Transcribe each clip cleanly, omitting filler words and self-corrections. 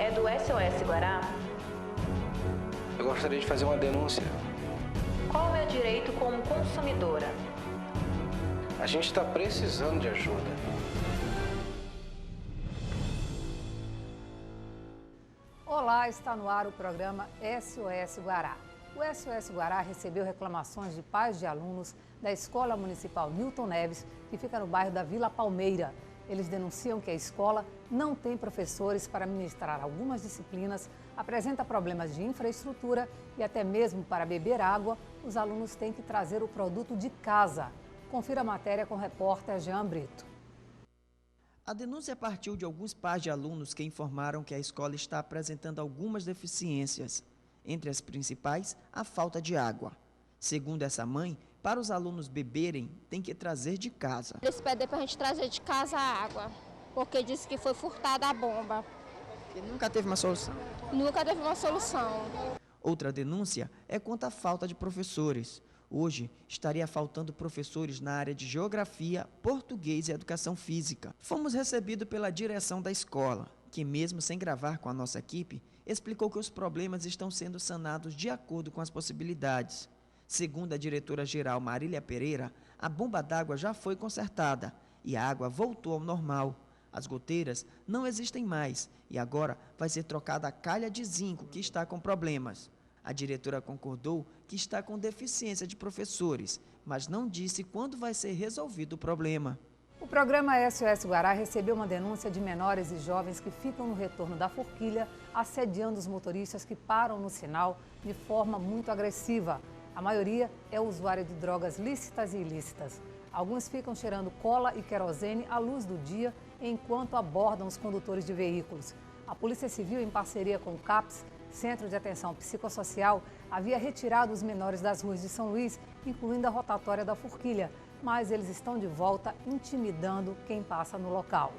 é do SOS Guará? Eu gostaria de fazer uma denúncia. Qual o meu direito como consumidora? A gente está precisando de ajuda. Olá, está no ar o programa SOS Guará. O SOS Guará recebeu reclamações de pais de alunos da Escola Municipal Newton Neves, que fica no bairro da Vila Palmeira. Eles denunciam que a escola não tem professores para ministrar algumas disciplinas, apresenta problemas de infraestrutura e até mesmo para beber água, os alunos têm que trazer o produto de casa. Confira a matéria com o repórter Jean Brito. A denúncia partiu de alguns pais de alunos que informaram que a escola está apresentando algumas deficiências. Entre as principais, a falta de água. Segundo essa mãe, para os alunos beberem, tem que trazer de casa. Eles pedem para a gente trazer de casa a água, porque disse que foi furtada a bomba. E nunca teve uma solução? Nunca teve uma solução. Outra denúncia é quanto à falta de professores. Hoje, estaria faltando professores na área de geografia, português e educação física. Fomos recebidos pela direção da escola, que mesmo sem gravar com a nossa equipe, explicou que os problemas estão sendo sanados de acordo com as possibilidades. Segundo a diretora-geral Marília Pereira, a bomba d'água já foi consertada e a água voltou ao normal. As goteiras não existem mais e agora vai ser trocada a calha de zinco que está com problemas. A diretora concordou que está com deficiência de professores, mas não disse quando vai ser resolvido o problema. O programa SOS Guará recebeu uma denúncia de menores e jovens que ficam no retorno da Forquilha, assediando os motoristas que param no sinal de forma muito agressiva. A maioria é usuária de drogas lícitas e ilícitas. Alguns ficam cheirando cola e querosene à luz do dia enquanto abordam os condutores de veículos. A Polícia Civil, em parceria com o CAPS, Centro de Atenção Psicossocial, havia retirado os menores das ruas de São Luís, incluindo a rotatória da Forquilha, mas eles estão de volta intimidando quem passa no local.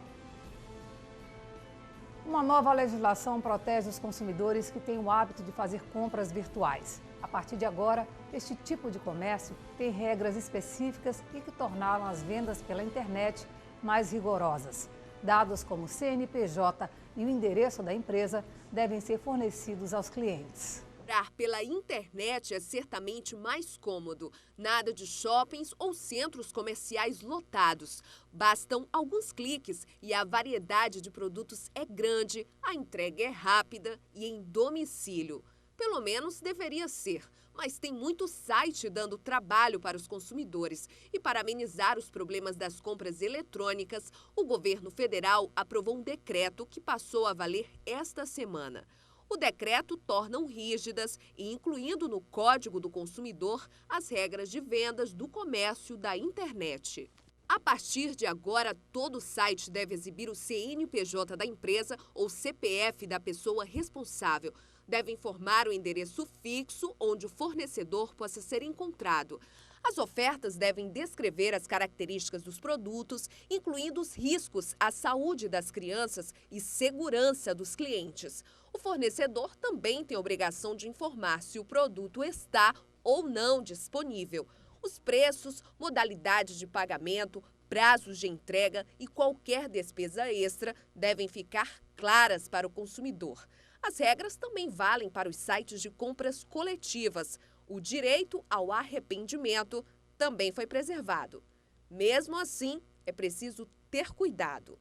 Uma nova legislação protege os consumidores que têm o hábito de fazer compras virtuais. A partir de agora, este tipo de comércio tem regras específicas e que tornaram as vendas pela internet mais rigorosas. Dados como o CNPJ e o endereço da empresa devem ser fornecidos aos clientes. Comprar pela internet é certamente mais cômodo. Nada de shoppings ou centros comerciais lotados. Bastam alguns cliques e a variedade de produtos é grande, a entrega é rápida e em domicílio. Pelo menos deveria ser, mas tem muito site dando trabalho para os consumidores. E para amenizar os problemas das compras eletrônicas, o governo federal aprovou um decreto que passou a valer esta semana. O decreto torna rígidas e incluindo no Código do Consumidor as regras de vendas do comércio da internet. A partir de agora, todo site deve exibir o CNPJ da empresa ou CPF da pessoa responsável. Deve informar o endereço fixo onde o fornecedor possa ser encontrado. As ofertas devem descrever as características dos produtos, incluindo os riscos à saúde das crianças e segurança dos clientes. O fornecedor também tem a obrigação de informar se o produto está ou não disponível. Os preços, modalidades de pagamento, prazos de entrega e qualquer despesa extra devem ficar claras para o consumidor. As regras também valem para os sites de compras coletivas. O direito ao arrependimento também foi preservado. Mesmo assim, é preciso ter cuidado.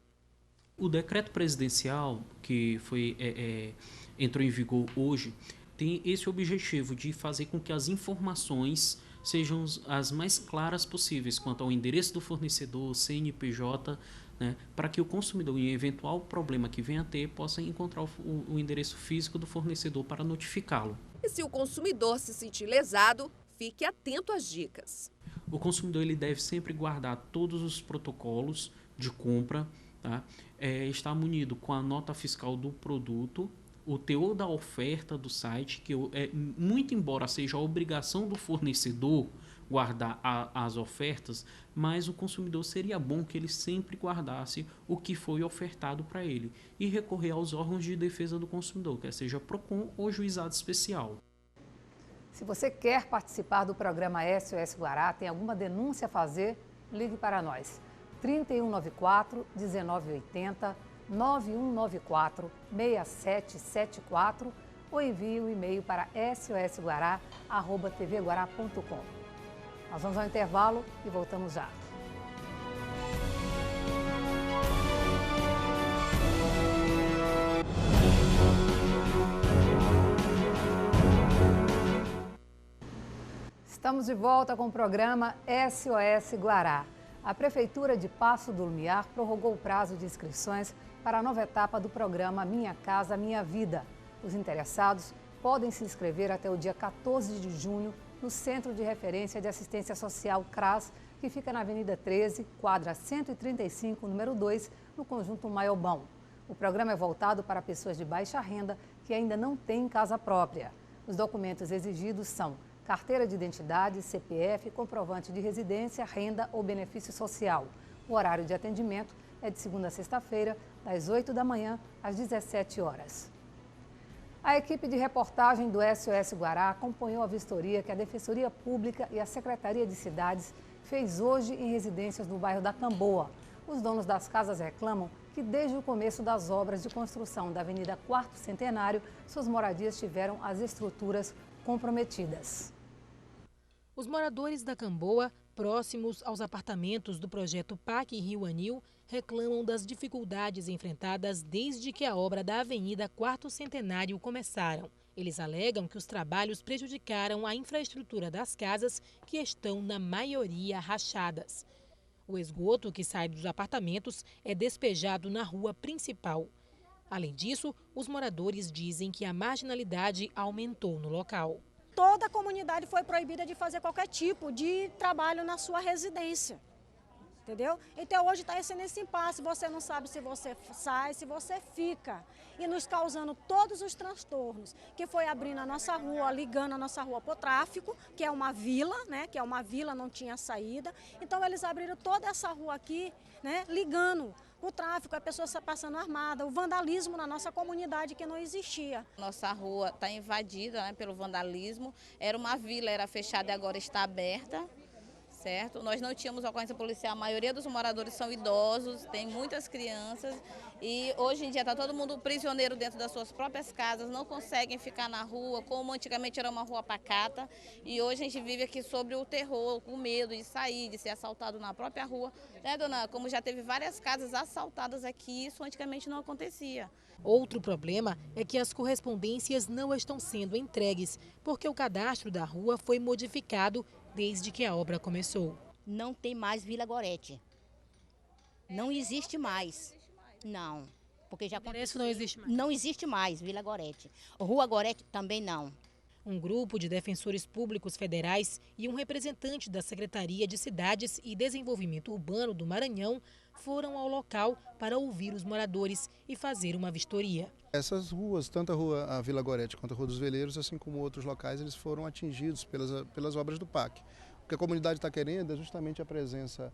O decreto presidencial que entrou em vigor hoje tem esse objetivo de fazer com que as informações sejam as mais claras possíveis quanto ao endereço do fornecedor, CNPJ, né, para que o consumidor, em eventual problema que venha a ter, possa encontrar o endereço físico do fornecedor para notificá-lo. E se o consumidor se sentir lesado, fique atento às dicas. O consumidor ele deve sempre guardar todos os protocolos de compra, tá? Estar munido com a nota fiscal do produto, o teor da oferta do site, que muito embora seja a obrigação do fornecedor guardar as ofertas, mas o consumidor seria bom que ele sempre guardasse o que foi ofertado para ele e recorrer aos órgãos de defesa do consumidor, quer seja PROCON ou Juizado Especial. Se você quer participar do programa SOS Guará, tem alguma denúncia a fazer, ligue para nós. 3194-1980, 9194-6774 ou envie um e-mail para sosguará@tvguará.com. Nós vamos ao intervalo e voltamos já. Estamos de volta com o programa SOS Guará. A Prefeitura de Paço do Lumiar prorrogou o prazo de inscrições para a nova etapa do programa Minha Casa Minha Vida. Os interessados podem se inscrever até o dia 14 de junho no Centro de Referência de Assistência Social CRAS, que fica na Avenida 13, quadra 135, número 2, no Conjunto Maiobão. O programa é voltado para pessoas de baixa renda que ainda não têm casa própria. Os documentos exigidos são carteira de identidade, CPF, comprovante de residência, renda ou benefício social. O horário de atendimento é de segunda a sexta-feira, das 8 da manhã às 17 horas. A equipe de reportagem do SOS Guará acompanhou a vistoria que a Defensoria Pública e a Secretaria de Cidades fez hoje em residências no bairro da Camboa. Os donos das casas reclamam que desde o começo das obras de construção da Avenida 4º Centenário, suas moradias tiveram as estruturas comprometidas. Os moradores da Camboa, próximos aos apartamentos do projeto PAC Rio Anil, reclamam das dificuldades enfrentadas desde que a obra da Avenida 4º Centenário começaram. Eles alegam que os trabalhos prejudicaram a infraestrutura das casas, que estão, na maioria, rachadas. O esgoto que sai dos apartamentos é despejado na rua principal. Além disso, os moradores dizem que a marginalidade aumentou no local. Toda a comunidade foi proibida de fazer qualquer tipo de trabalho na sua residência, entendeu? Então hoje está nesse impasse, você não sabe se você sai, se você fica. E nos causando todos os transtornos, que foi abrindo a nossa rua, ligando a nossa rua para o tráfico, que é uma vila, né? Que é uma vila, não tinha saída. Então eles abriram toda essa rua aqui, né? Ligando o tráfico, a pessoa está passando armada, o vandalismo na nossa comunidade que não existia. Nossa rua está invadida, né, pelo vandalismo. Era uma vila, era fechada e agora está aberta, certo? Nós não tínhamos ocorrência policial, a maioria dos moradores são idosos, tem muitas crianças e hoje em dia está todo mundo prisioneiro dentro das suas próprias casas, não conseguem ficar na rua, como antigamente era uma rua pacata, e hoje a gente vive aqui sobre o terror, com medo de sair, de ser assaltado na própria rua, né, dona? Como já teve várias casas assaltadas aqui, isso antigamente não acontecia. Outro problema é que as correspondências não estão sendo entregues, porque o cadastro da rua foi modificado desde que a obra começou. Não tem mais Vila Gorete. Não existe mais. Não, porque já aconteceu. Não existe mais. Não existe mais Vila Gorete. Rua Gorete também não. Um grupo de defensores públicos federais e um representante da Secretaria de Cidades e Desenvolvimento Urbano do Maranhão foram ao local para ouvir os moradores e fazer uma vistoria. Essas ruas, tanto a Vila Gorete quanto a Rua dos Veleiros, assim como outros locais, eles foram atingidos pelas obras do PAC. O que a comunidade está querendo é justamente a presença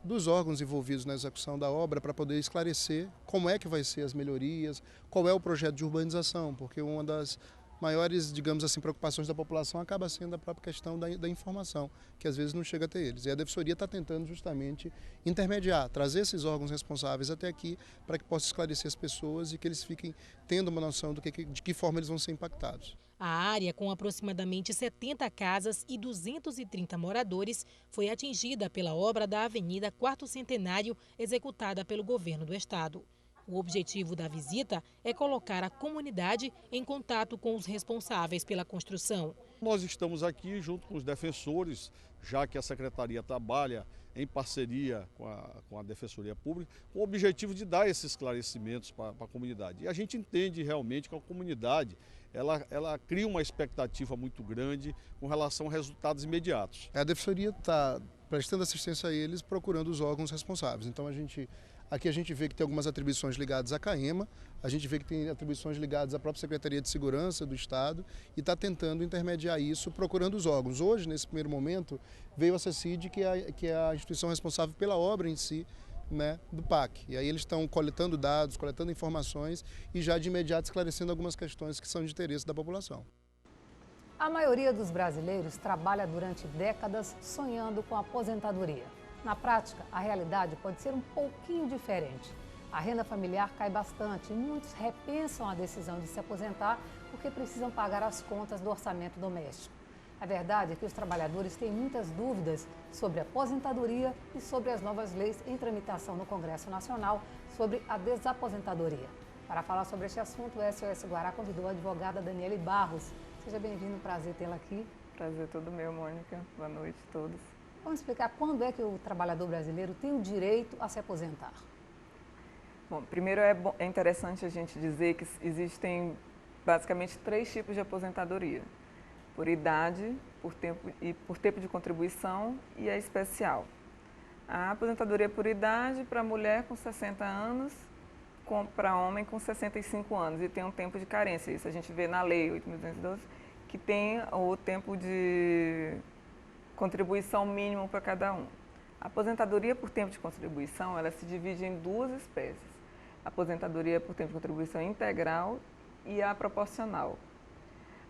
dos órgãos envolvidos na execução da obra para poder esclarecer como é que vai ser as melhorias, qual é o projeto de urbanização, porque uma das maiores, digamos assim, preocupações da população acaba sendo a própria questão da informação, que às vezes não chega até eles. E a Defensoria está tentando justamente intermediar, trazer esses órgãos responsáveis até aqui para que possa esclarecer as pessoas e que eles fiquem tendo uma noção de que forma eles vão ser impactados. A área, com aproximadamente 70 casas e 230 moradores, foi atingida pela obra da Avenida 4º Centenário, executada pelo governo do estado. O objetivo da visita é colocar a comunidade em contato com os responsáveis pela construção. Nós estamos aqui junto com os defensores, já que a Secretaria trabalha em parceria com a Defensoria Pública, com o objetivo de dar esses esclarecimentos para a comunidade. E a gente entende realmente que a comunidade ela cria uma expectativa muito grande com relação a resultados imediatos. A Defensoria está prestando assistência a eles, procurando os órgãos responsáveis. Então aqui a gente vê que tem algumas atribuições ligadas à CAEMA, a gente vê que tem atribuições ligadas à própria Secretaria de Segurança do Estado e está tentando intermediar isso, procurando os órgãos. Hoje, nesse primeiro momento, veio a CECID, que é a instituição responsável pela obra em si, né, do PAC. E aí eles estão coletando dados, coletando informações e já de imediato esclarecendo algumas questões que são de interesse da população. A maioria dos brasileiros trabalha durante décadas sonhando com a aposentadoria. Na prática, a realidade pode ser um pouquinho diferente. a renda familiar cai bastante e muitos repensam a decisão de se aposentar porque precisam pagar as contas do orçamento doméstico. A verdade é que os trabalhadores têm muitas dúvidas sobre a aposentadoria e sobre as novas leis em tramitação no Congresso Nacional sobre a desaposentadoria. Para falar sobre este assunto, o SOS Guará convidou a advogada Daniele Barros. Seja bem-vindo, prazer tê-la aqui. Prazer todo meu, Mônica. Boa noite a todos. Vamos explicar quando é que o trabalhador brasileiro tem o direito a se aposentar. Bom, primeiro é interessante a gente dizer que existem basicamente 3 tipos de aposentadoria. Por idade, por tempo de contribuição e a especial. A aposentadoria por idade para mulher com 60 anos, para homem com 65 anos e tem um tempo de carência. Isso a gente vê na lei 8.212, que tem o tempo de contribuição mínimo para cada um. A aposentadoria por tempo de contribuição, ela se divide em 2 espécies. A aposentadoria por tempo de contribuição integral e a proporcional.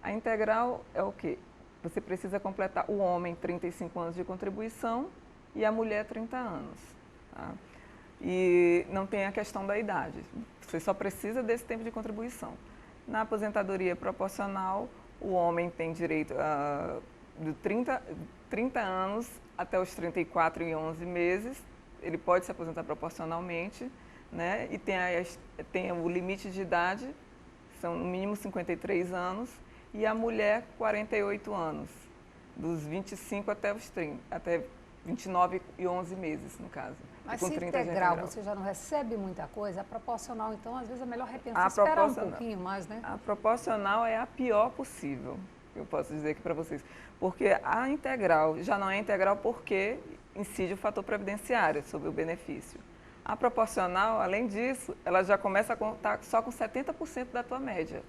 A integral é o quê? Você precisa completar, o homem 35 anos de contribuição e a mulher 30 anos. Tá? E não tem a questão da idade, você só precisa desse tempo de contribuição. Na aposentadoria proporcional, o homem tem direito de 30 anos até os 34 e 11 meses, ele pode se aposentar proporcionalmente, né? E tem o limite de idade, são no mínimo 53 anos, e a mulher 48 anos, dos 25 até os 30, até 29 e 11 meses, no caso. Mas se integral você já não recebe muita coisa, a proporcional, então, às vezes é melhor repensar, esperar um pouquinho mais, né? A proporcional é a pior possível, eu posso dizer aqui para vocês. Porque a integral já não é integral porque incide o fator previdenciário sobre o benefício. A proporcional, além disso, ela já começa a contar só com 70% da tua média.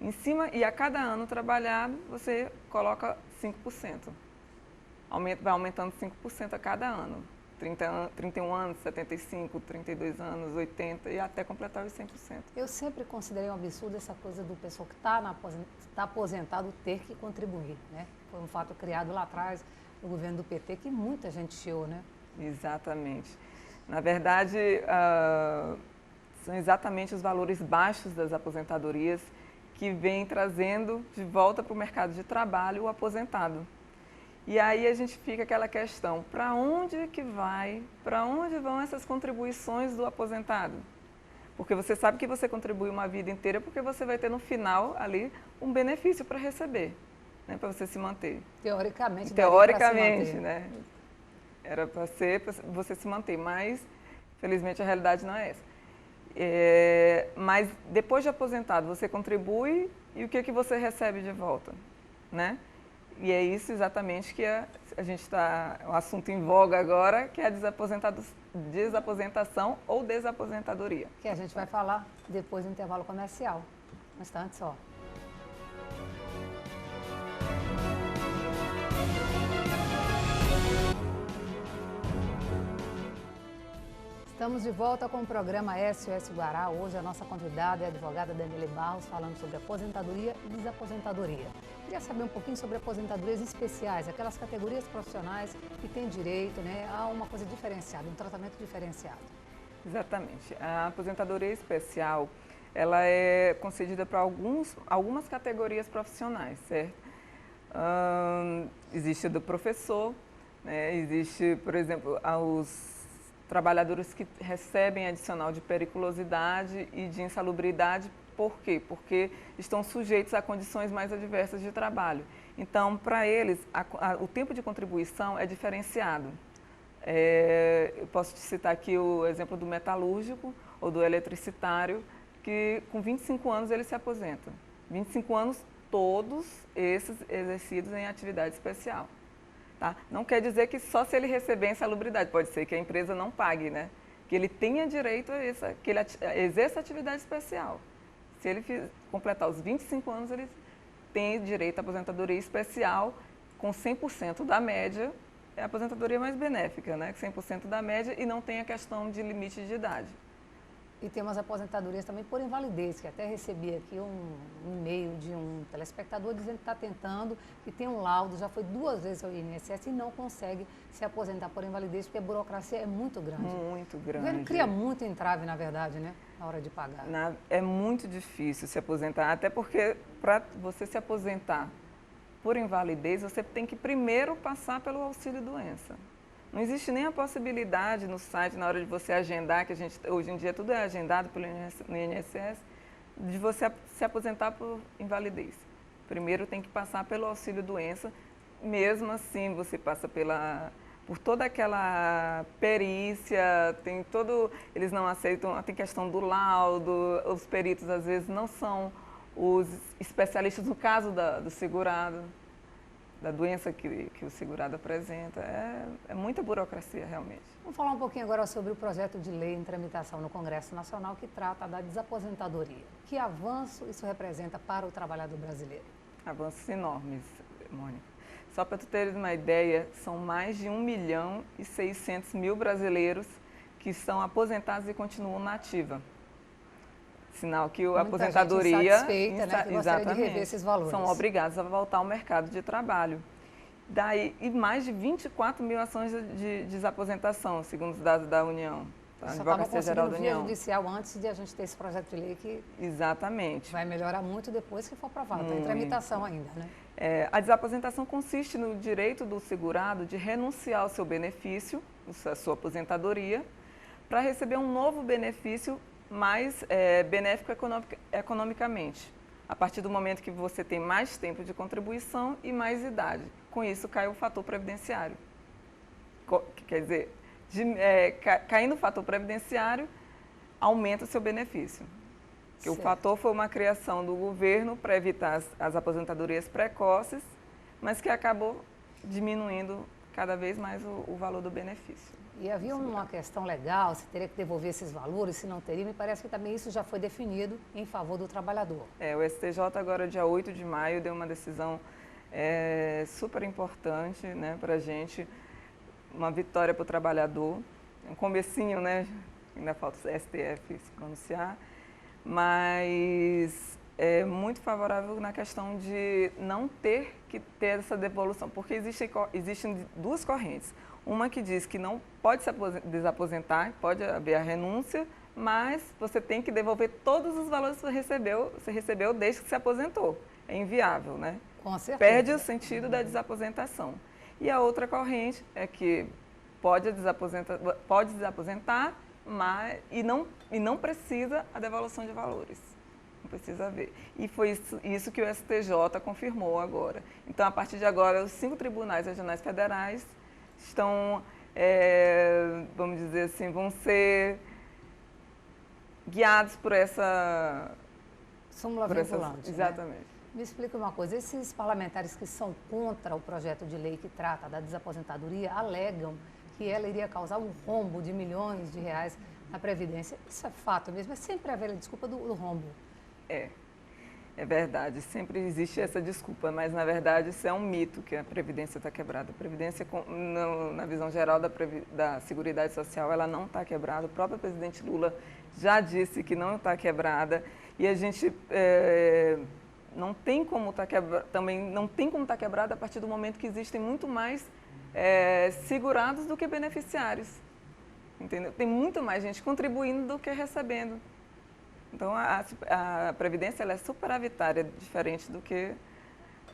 Em cima, e a cada ano trabalhado, você coloca 5%. Vai aumentando 5% a cada ano. 31 anos, 75, 32 anos, 80 e até completar os 100%. Eu sempre considerei um absurdo essa coisa do pessoal que está aposentado ter que contribuir, né? Foi um fato criado lá atrás no governo do PT que muita gente chiou, né? Exatamente. Na verdade, são exatamente os valores baixos das aposentadorias que vêm trazendo de volta para o mercado de trabalho o aposentado. E aí a gente fica aquela questão, para onde vão essas contribuições do aposentado? Porque você sabe que você contribui uma vida inteira porque você vai ter no final ali um benefício para receber, né, para você se manter. Teoricamente, né? Era para você se manter, mas felizmente a realidade não é essa. Mas depois de aposentado, você contribui e o que você recebe de volta, né? E é isso exatamente que a gente está, o assunto em voga agora, que é a desaposentação ou desaposentadoria. Que a gente vai falar depois do intervalo comercial. Um instante só. Estamos de volta com o programa SOS Guará. Hoje a nossa convidada é a advogada Daniele Barros, falando sobre aposentadoria e desaposentadoria. Queria saber um pouquinho sobre aposentadorias especiais, aquelas categorias profissionais que têm direito, né, a uma coisa diferenciada, um tratamento diferenciado. Exatamente. A aposentadoria especial, ela é concedida para algumas categorias profissionais, certo? Existe a do professor, né, existe, por exemplo, os trabalhadores que recebem adicional de periculosidade e de insalubridade. Por quê? Porque estão sujeitos a condições mais adversas de trabalho. Então, para eles, o tempo de contribuição é diferenciado. Eu posso te citar aqui o exemplo do metalúrgico ou do eletricitário, que com 25 anos ele se aposenta. 25 anos, todos esses exercidos em atividade especial. Tá? Não quer dizer que só se ele receber insalubridade, pode ser que a empresa não pague, né? Que ele tenha direito a isso, que ele exerça atividade especial. Se ele completar os 25 anos, ele tem direito à aposentadoria especial com 100% da média, é a aposentadoria mais benéfica, né? 100% da média e não tem a questão de limite de idade. E tem umas aposentadorias também por invalidez, que até recebi aqui um e-mail de um telespectador dizendo que está tentando, que tem um laudo, já foi 2 vezes ao INSS e não consegue se aposentar por invalidez, porque a burocracia é muito grande. Muito grande. O governo cria muito entrave, na verdade, né, na hora de pagar. É muito difícil se aposentar, até porque para você se aposentar por invalidez, você tem que primeiro passar pelo auxílio-doença. Não existe nem a possibilidade no site, na hora de você agendar, que hoje em dia tudo é agendado pelo INSS, de você se aposentar por invalidez. Primeiro tem que passar pelo auxílio-doença, mesmo assim você passa por toda aquela perícia, eles não aceitam, tem questão do laudo, os peritos às vezes não são os especialistas no caso do segurado, da doença que o segurado apresenta. É muita burocracia, realmente. Vamos falar um pouquinho agora sobre o projeto de lei em tramitação no Congresso Nacional que trata da desaposentadoria. Que avanço isso representa para o trabalhador brasileiro? Avanços enormes, Mônica. Só para tu teres uma ideia, são mais de 1.600.000 brasileiros que estão aposentados e continuam na ativa. Sinal que a aposentadoria, insatisfeita, né, que gostaria de rever esses valores. São obrigados a voltar ao mercado de trabalho. E mais de 24 mil ações de desaposentação, segundo os dados da União, da Advocacia Geral da União. Judicial antes de a gente ter esse projeto de lei que exatamente vai melhorar muito depois que for aprovado. Está em tramitação ainda, né? A desaposentação consiste no direito do segurado de renunciar ao seu benefício, a sua aposentadoria, para receber um novo benefício mais benéfico economicamente, a partir do momento que você tem mais tempo de contribuição e mais idade. Com isso, cai o fator previdenciário. Quer dizer, caindo o fator previdenciário, aumenta o seu benefício. Porque o fator foi uma criação do governo para evitar as aposentadorias precoces, mas que acabou diminuindo cada vez mais o valor do benefício. E havia uma questão legal, se teria que devolver esses valores, se não teria, me parece que também isso já foi definido em favor do trabalhador. O STJ agora, dia 8 de maio, deu uma decisão super importante, né, para a gente, uma vitória para o trabalhador, um comecinho, né, ainda falta o STF se pronunciar, mas é muito favorável na questão de não ter que ter essa devolução, porque existem 2 correntes. Uma que diz que não pode se desaposentar, pode haver a renúncia, mas você tem que devolver todos os valores que você recebeu desde que se aposentou. É inviável, né? Com certeza. Perde o sentido da desaposentação. E a outra corrente é que pode desaposentar, mas, e não precisa a devolução de valores. Não precisa haver. E foi isso que o STJ confirmou agora. Então, a partir de agora, os 5 tribunais regionais federais estão, vamos dizer assim, vão ser guiados por essa súmula vinculante. Exatamente. Né? Me explica uma coisa, esses parlamentares que são contra o projeto de lei que trata da desaposentadoria alegam que ela iria causar um rombo de milhões de reais na Previdência. Isso é fato mesmo? É sempre a velha desculpa do rombo. É verdade, sempre existe essa desculpa, mas na verdade isso é um mito que a Previdência está quebrada. A Previdência, na visão geral da Seguridade Social, ela não está quebrada. O próprio presidente Lula já disse que não está quebrada e a gente não tem como estar quebrada, também não tem como estar quebrada a partir do momento que existem muito mais segurados do que beneficiários. Entendeu? Tem muito mais gente contribuindo do que recebendo. Então, a Previdência ela é superavitária, diferente do que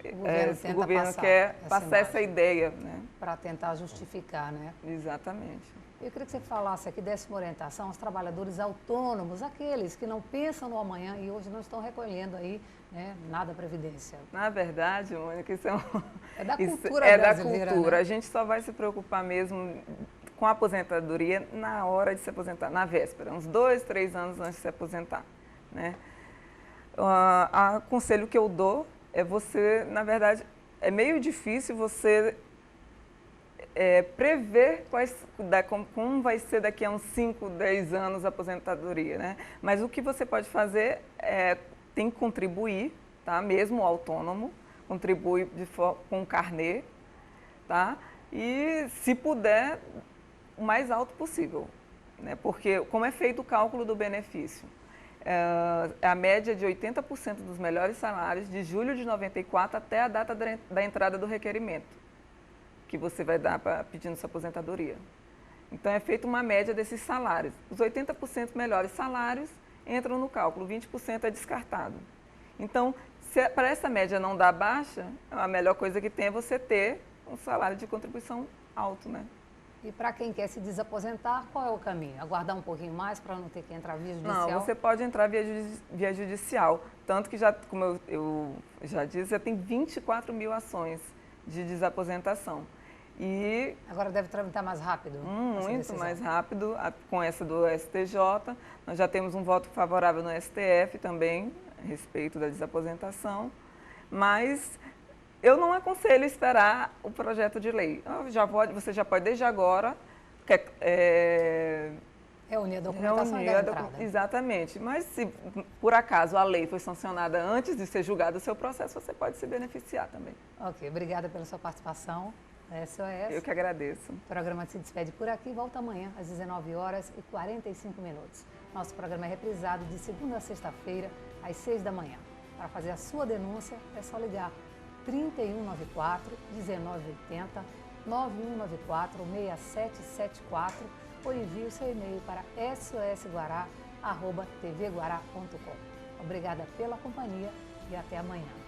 o governo quer passar essa ideia. Né? Para tentar justificar, né? Exatamente. Eu queria que você falasse aqui, desse uma orientação aos trabalhadores autônomos, aqueles que não pensam no amanhã e hoje não estão recolhendo aí, né, nada da Previdência. Na verdade, Mônica, isso é da cultura brasileira. Da cultura. Né? A gente só vai se preocupar mesmo com a aposentadoria na hora de se aposentar, na véspera, uns 2, 3 anos antes de se aposentar. Né? O conselho que eu dou é você, na verdade, é meio difícil você prever como vai ser daqui a uns 5, 10 anos a aposentadoria. Né? Mas o que você pode fazer tem que contribuir, tá? Mesmo o autônomo, contribui com um carnê, tá? E se puder, o mais alto possível. né? Porque como é feito o cálculo do benefício? A média de 80% dos melhores salários de julho de 94 até a data da entrada do requerimento, que você vai dar pedindo sua aposentadoria. Então, é feita uma média desses salários. Os 80% melhores salários entram no cálculo, 20% é descartado. Então, para essa média não dar baixa, a melhor coisa que tem é você ter um salário de contribuição alto, né? E para quem quer se desaposentar, qual é o caminho? Aguardar um pouquinho mais para não ter que entrar via judicial? Não, você pode entrar via judicial. Tanto que, como eu já disse, já tem 24 mil ações de desaposentação. E agora deve tramitar mais rápido? Muito mais rápido, com essa do STJ. Nós já temos um voto favorável no STF também, a respeito da desaposentação. Mas eu não aconselho esperar o projeto de lei. Você já pode, desde agora, reunir a documentação e dar entrada. Exatamente. Mas se, por acaso, a lei foi sancionada antes de ser julgado o seu processo, você pode se beneficiar também. Ok, obrigada pela sua participação. SOS. Eu que agradeço. O programa se despede por aqui e volta amanhã às 19h45. Nosso programa é reprisado de segunda a sexta-feira, às 6 da manhã. Para fazer a sua denúncia, é só ligar 3194-1980, 9194-6774 ou envie o seu e-mail para sosguará@tvguará.com. Obrigada pela companhia e até amanhã.